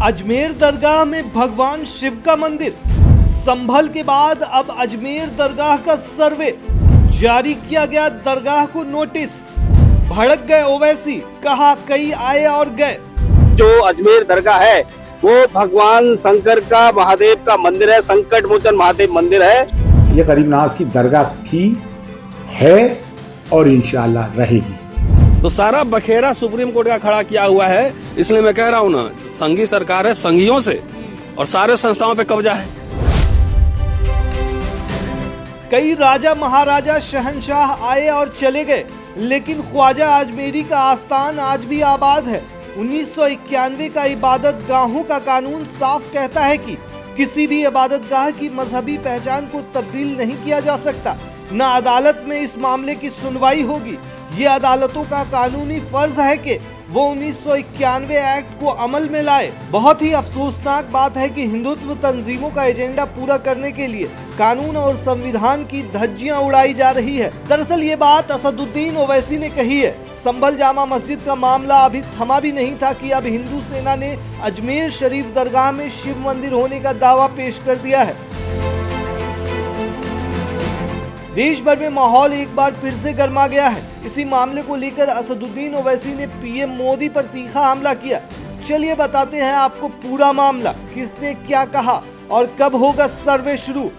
अजमेर दरगाह में भगवान शिव का मंदिर, संभल के बाद अब अजमेर दरगाह का सर्वे, जारी किया गया दरगाह को नोटिस। भड़क गए ओवैसी, कहा कई आए और गए। जो अजमेर दरगाह है वो भगवान शंकर का, महादेव का मंदिर है, संकट मोचन महादेव मंदिर है। ये गरीब नवाज की दरगाह थी, है और इंशाअल्लाह रहेगी। तो सारा बखेरा सुप्रीम कोर्ट का खड़ा किया हुआ है, इसलिए मैं कह रहा हूँ ना, संघी सरकार है, संघियों से और सारे संस्थाओं पे कब्जा है। कई राजा महाराजा शहंशाह आए और चले गए, लेकिन ख्वाजा अजमेरी का आस्थान आज भी आबाद है। 1991 का इबादत गाहों का कानून साफ कहता है कि किसी भी इबादत गाह की मजहबी पहचान को तब्दील नहीं किया जा सकता। न अदालत में इस मामले की सुनवाई होगी। ये अदालतों का कानूनी फर्ज है कि वो 1991 एक्ट को अमल में लाए। बहुत ही अफसोसनाक बात है कि हिंदुत्व तंजीमों का एजेंडा पूरा करने के लिए कानून और संविधान की धज्जियां उड़ाई जा रही है। दरअसल ये बात असदुद्दीन ओवैसी ने कही है। संभल जामा मस्जिद का मामला अभी थमा भी नहीं था कि अब हिंदू सेना ने अजमेर शरीफ दरगाह में शिव मंदिर होने का दावा पेश कर दिया है। देश भर में माहौल एक बार फिर से गर्मा गया है। इसी मामले को लेकर असदुद्दीन ओवैसी ने पीएम मोदी पर तीखा हमला किया। चलिए बताते हैं आपको पूरा मामला, किसने क्या कहा और कब होगा सर्वे शुरू।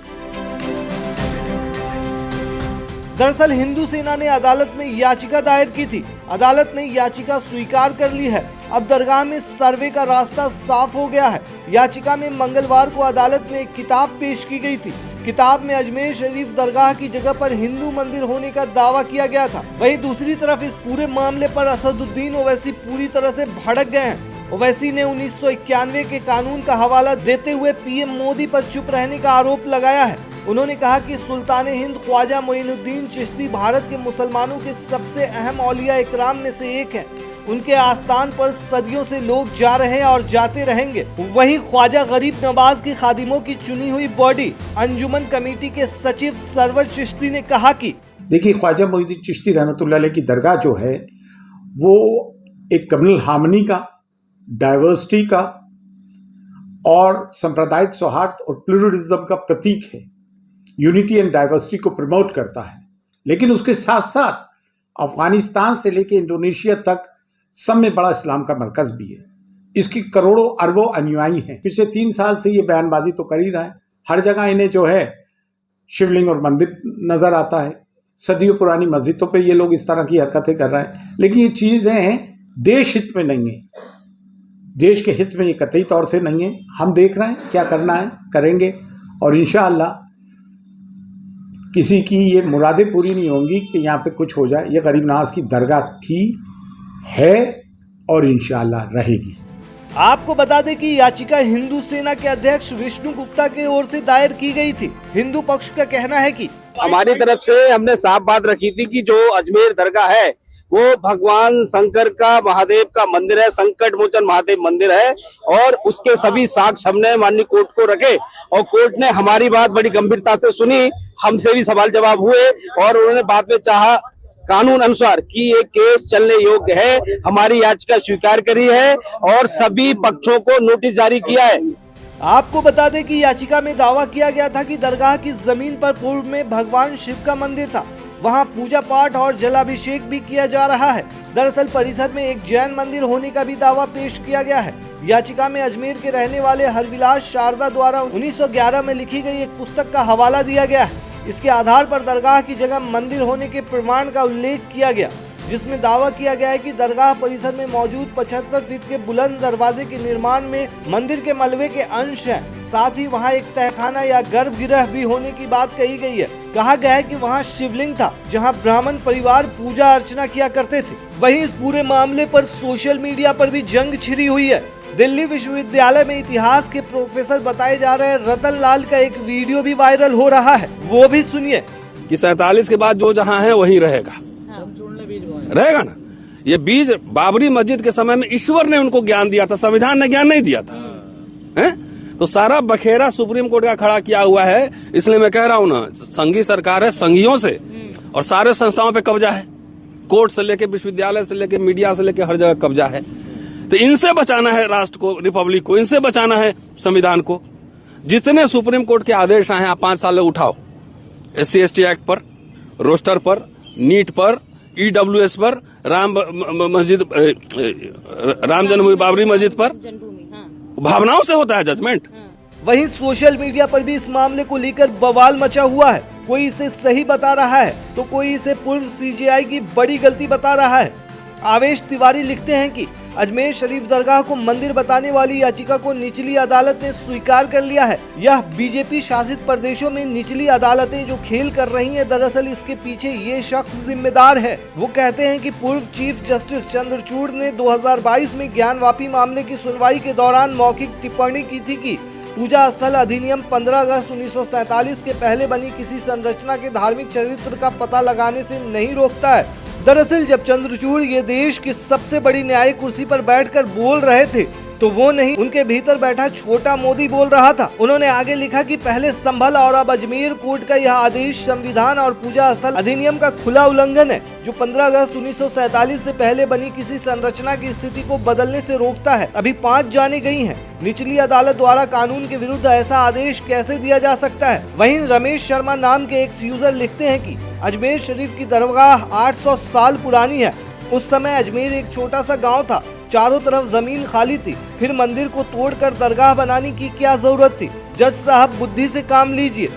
दरअसल हिंदू सेना ने अदालत में याचिका दायर की थी। अदालत ने याचिका स्वीकार कर ली है। अब दरगाह में सर्वे का रास्ता साफ हो गया है। याचिका में मंगलवार को अदालत में एक किताब पेश की गई थी। किताब में अजमेर शरीफ दरगाह की जगह पर हिंदू मंदिर होने का दावा किया गया था। वहीं दूसरी तरफ इस पूरे मामले पर असदुद्दीन ओवैसी पूरी तरह से भड़क गए हैं। ओवैसी ने 1991 के कानून का हवाला देते हुए पीएम मोदी पर चुप रहने का आरोप लगाया है। उन्होंने कहा कि सुल्तान हिंद ख्वाजा मोइनुद्दीन चिश्ती भारत के मुसलमानों के सबसे अहम औलिया इकराम में से एक हैं। उनके आस्थान पर सदियों से लोग जा रहे हैं और जाते रहेंगे। वहीं ख्वाजा गरीब नवाज की खादिमों की चुनी हुई बॉडी अंजुमन कमेटी के सचिव सरवर चिश्ती ने कहा कि देखिए, ख्वाजा मोइनुद्दीन चिश्ती रहमतुल्लाह अलैह की दरगाह जो है वो एक कम्युनल हार्मनी का, डाइवर्सिटी का और सांप्रदायिक सौहार्द और प्लूरलिज्म का प्रतीक है। यूनिटी एंड डाइवर्सिटी को प्रमोट करता है। लेकिन उसके साथ साथ अफगानिस्तान से लेकर इंडोनेशिया तक सब में बड़ा इस्लाम का मरकज भी है। इसकी करोड़ों अरबों अनुयायी हैं। पिछले 3 साल से ये बयानबाजी तो कर ही रहा है। हर जगह इन्हें जो है शिवलिंग और मंदिर नजर आता है। सदियों पुरानी मस्जिदों पे ये लोग इस तरह की हरकतें कर रहे हैं। लेकिन ये चीजें हैं देश हित में नहीं है। देश के हित में ये कतई तौर से नहीं है। हम देख रहे हैं क्या करना है, करेंगे और इंशाअल्लाह किसी की ये मुरादें पूरी नहीं होंगी कि यहाँ पे कुछ हो जाए। ये गरीब नवाज की दरगाह थी, है और इंशाअल्लाह रहेगी। आपको बता दें कि याचिका हिंदू सेना के अध्यक्ष विष्णु गुप्ता की ओर से दायर की गई थी। हिंदू पक्ष का कहना है कि हमारी तरफ से हमने साफ बात रखी थी कि जो अजमेर दरगाह है वो भगवान शंकर का, महादेव का मंदिर है, संकट मोचन महादेव मंदिर है और उसके सभी साक्ष्य हमने माननीय कोर्ट को रखे और कोर्ट ने हमारी बात बड़ी गंभीरता से सुनी। हमसे भी सवाल जवाब हुए और उन्होंने बाद में चाहा कानून अनुसार कि ये केस चलने योग्य है। हमारी याचिका स्वीकार करी है और सभी पक्षों को नोटिस जारी किया है। आपको बता दें कि याचिका में दावा किया गया था कि दरगाह की जमीन पर पूर्व में भगवान शिव का मंदिर था। वहां पूजा पाठ और जलाभिषेक भी किया जा रहा है। दरअसल परिसर में एक जैन मंदिर होने का भी दावा पेश किया गया है। याचिका में अजमेर के रहने वाले हरविलास शारदा द्वारा 1911 में लिखी गई एक पुस्तक का हवाला दिया गया है। इसके आधार पर दरगाह की जगह मंदिर होने के प्रमाण का उल्लेख किया गया, जिसमें दावा किया गया है कि दरगाह परिसर में मौजूद 75 फीट के बुलंद दरवाजे के निर्माण में मंदिर के मलबे के अंश हैं। साथ ही वहां एक तहखाना या गर्भगृह भी होने की बात कही गई है। कहा गया है कि वहां शिवलिंग था, जहां ब्राह्मण परिवार पूजा अर्चना किया करते थे। वहीं इस पूरे मामले पर सोशल मीडिया पर भी जंग छिड़ी हुई है। दिल्ली विश्वविद्यालय में इतिहास के प्रोफेसर बताए जा रहे रतन लाल का एक वीडियो भी वायरल हो रहा है, वो भी सुनिए। कि 47 के बाद जो जहाँ है वही रहेगा, रहेगा ना। ये बीज बाबरी मस्जिद के समय में ईश्वर ने उनको ज्ञान दिया था, संविधान ने ज्ञान नहीं दिया था। हैं? तो सारा बखेरा सुप्रीम कोर्ट का खड़ा किया हुआ है, इसलिए मैं कह रहा हूँ ना, संघी सरकार है, संघियों से और सारे संस्थाओं पे कब्जा है। कोर्ट से लेके, विश्वविद्यालय से लेके, मीडिया से लेके हर जगह कब्जा है। तो इनसे बचाना है राष्ट्र को, रिपब्लिक को, इनसे बचाना है संविधान को। जितने सुप्रीम कोर्ट के आदेश आए हैं आप 5 साल उठाओ, SC/ST एक्ट पर, रोस्टर पर, नीट पर, EWS पर, राम जन्मभूमि बाबरी मस्जिद पर, भावनाओं से होता है जजमेंट। वहीं सोशल मीडिया पर भी इस मामले को लेकर बवाल मचा हुआ है। कोई इसे सही बता रहा है तो कोई इसे पूर्व CJI की बड़ी गलती बता रहा है। आवेश तिवारी लिखते हैं कि अजमेर शरीफ दरगाह को मंदिर बताने वाली याचिका को निचली अदालत ने स्वीकार कर लिया है। यह बीजेपी शासित प्रदेशों में निचली अदालतें जो खेल कर रही हैं, दरअसल इसके पीछे ये शख्स जिम्मेदार है। वो कहते हैं कि पूर्व चीफ जस्टिस चंद्रचूड़ ने 2022 में ज्ञानवापी मामले की सुनवाई के दौरान मौखिक टिप्पणी की थी कि पूजा स्थल अधिनियम 15 अगस्त 1947 के पहले बनी किसी संरचना के धार्मिक चरित्र का पता लगाने से नहीं रोकता है। दरअसल जब चंद्रचूड़ ये देश की सबसे बड़ी न्यायिक कुर्सी पर बैठकर बोल रहे थे तो वो नहीं, उनके भीतर बैठा छोटा मोदी बोल रहा था। उन्होंने आगे लिखा कि पहले संभल और अब अजमेर कोर्ट का यह आदेश संविधान और पूजा स्थल अधिनियम का खुला उल्लंघन है, जो 15 अगस्त 1947 से पहले बनी किसी संरचना की स्थिति को बदलने से रोकता है। अभी 5 जाने गई हैं। निचली अदालत द्वारा कानून के विरुद्ध ऐसा आदेश कैसे दिया जा सकता है। वहीं रमेश शर्मा नाम के एक यूजर लिखते हैं कि अजमेर शरीफ की दरगाह 800 साल पुरानी है। उस समय अजमेर एक छोटा सा गाँव था, चारों तरफ जमीन खाली थी, फिर मंदिर को तोड़कर दरगाह बनाने की क्या जरूरत थी। जज साहब बुद्धि से काम लीजिए।